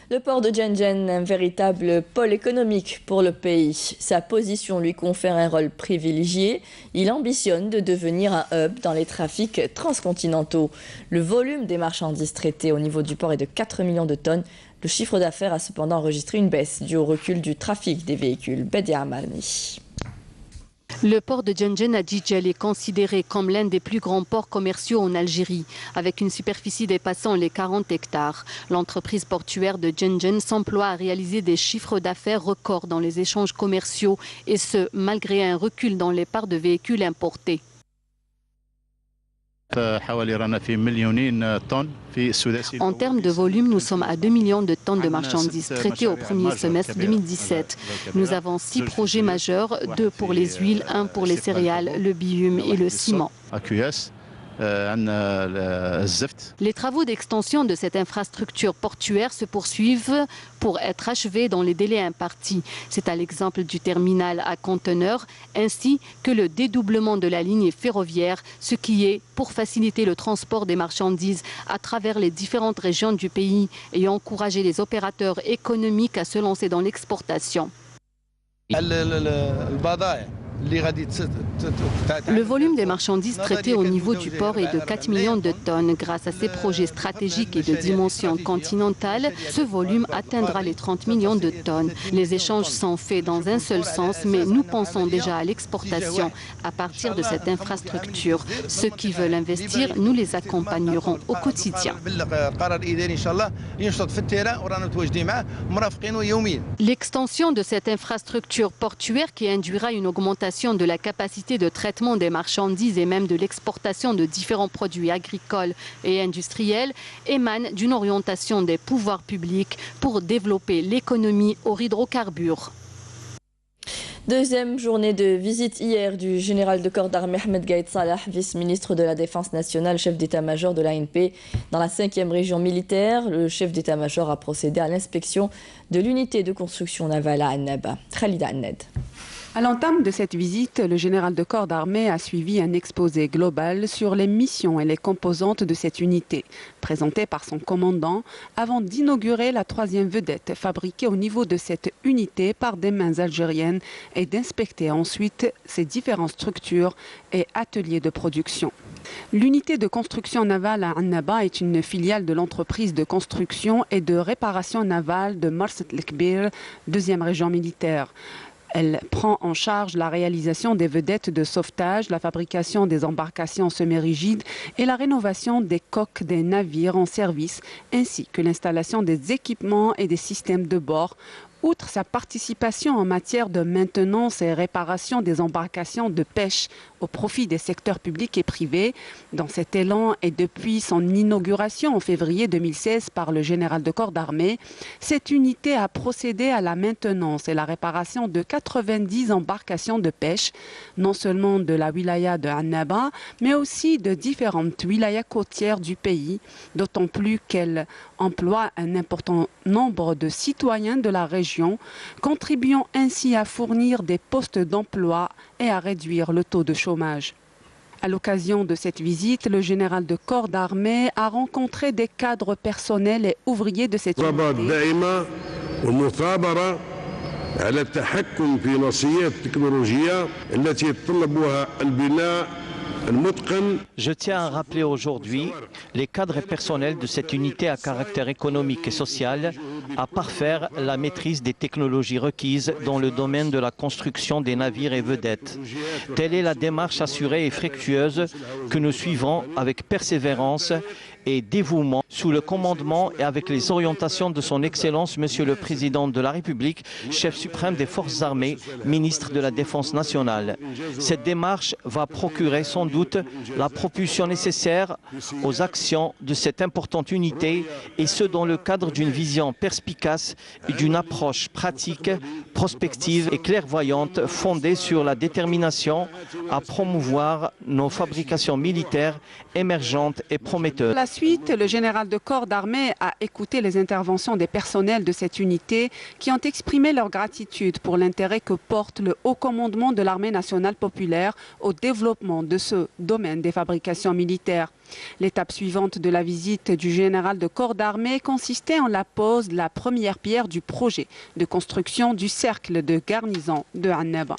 Le port de Djenjen, un véritable pôle économique pour le pays. Sa position lui confère un rôle privilégié. Il ambitionne de devenir un hub dans les trafics transcontinentaux. Le volume des marchandises traitées au niveau du port est de 4 millions de tonnes. Le chiffre d'affaires a cependant enregistré une baisse due au recul du trafic des véhicules. Bedia Amalni. Le port de Djenjen à Djidjel est considéré comme l'un des plus grands ports commerciaux en Algérie, avec une superficie dépassant les 40 hectares. L'entreprise portuaire de Djenjen s'emploie à réaliser des chiffres d'affaires records dans les échanges commerciaux, et ce, malgré un recul dans les parts de véhicules importés. En termes de volume, nous sommes à 2 millions de tonnes de marchandises traitées au premier semestre 2017. Nous avons 6 projets majeurs, 2 pour les huiles, 1 pour les céréales, le bitume et le ciment. Les travaux d'extension de cette infrastructure portuaire se poursuivent pour être achevés dans les délais impartis. C'est à l'exemple du terminal à conteneurs ainsi que le dédoublement de la ligne ferroviaire, ce qui est pour faciliter le transport des marchandises à travers les différentes régions du pays et encourager les opérateurs économiques à se lancer dans l'exportation. Le volume des marchandises traitées au niveau du port est de 4 millions de tonnes. Grâce à ces projets stratégiques et de dimension continentale, ce volume atteindra les 30 millions de tonnes. Les échanges sont faits dans un seul sens, mais nous pensons déjà à l'exportation à partir de cette infrastructure. Ceux qui veulent investir, nous les accompagnerons au quotidien. L'extension de cette infrastructure portuaire qui induira une augmentation de la capacité de traitement des marchandises et même de l'exportation de différents produits agricoles et industriels émane d'une orientation des pouvoirs publics pour développer l'économie aux hydrocarbures. Deuxième journée de visite hier du général de corps d'armée Ahmed Gaïd Salah, vice-ministre de la Défense nationale, chef d'état-major de l'ANP dans la 5e région militaire. Le chef d'état-major a procédé à l'inspection de l'unité de construction navale à Annaba. Khalida Anned. À l'entame de cette visite, le général de corps d'armée a suivi un exposé global sur les missions et les composantes de cette unité, présenté par son commandant, avant d'inaugurer la 3e vedette fabriquée au niveau de cette unité par des mains algériennes et d'inspecter ensuite ses différentes structures et ateliers de production. L'unité de construction navale à Annaba est une filiale de l'entreprise de construction et de réparation navale de Marset El-Kbir, 2e région militaire. Elle prend en charge la réalisation des vedettes de sauvetage, la fabrication des embarcations semi-rigides et la rénovation des coques des navires en service, ainsi que l'installation des équipements et des systèmes de bord. Outre sa participation en matière de maintenance et réparation des embarcations de pêche au profit des secteurs publics et privés, dans cet élan et depuis son inauguration en février 2016 par le général de corps d'armée, cette unité a procédé à la maintenance et la réparation de 90 embarcations de pêche, non seulement de la wilaya de Annaba, mais aussi de différentes wilayas côtières du pays, d'autant plus qu'elle emploie un important nombre de citoyens de la région, contribuant ainsi à fournir des postes d'emploi et à réduire le taux de chômage. À l'occasion de cette visite, le général de corps d'armée a rencontré des cadres personnels et ouvriers de cette unité. Je tiens à rappeler aujourd'hui les cadres personnels de cette unité à caractère économique et social à parfaire la maîtrise des technologies requises dans le domaine de la construction des navires et vedettes. Telle est la démarche assurée et fructueuse que nous suivons avec persévérance et dévouement sous le commandement et avec les orientations de son Excellence Monsieur le Président de la République, chef suprême des Forces armées, ministre de la Défense nationale. Cette démarche va procurer sans doute la propulsion nécessaire aux actions de cette importante unité et ce dans le cadre d'une vision perspicace et d'une approche pratique, prospective et clairvoyante fondée sur la détermination à promouvoir nos fabrications militaires émergentes et prometteuses. Ensuite, le général de corps d'armée a écouté les interventions des personnels de cette unité qui ont exprimé leur gratitude pour l'intérêt que porte le haut commandement de l'armée nationale populaire au développement de ce domaine des fabrications militaires. L'étape suivante de la visite du général de corps d'armée consistait en la pose de la première pierre du projet de construction du cercle de garnison de Annaba.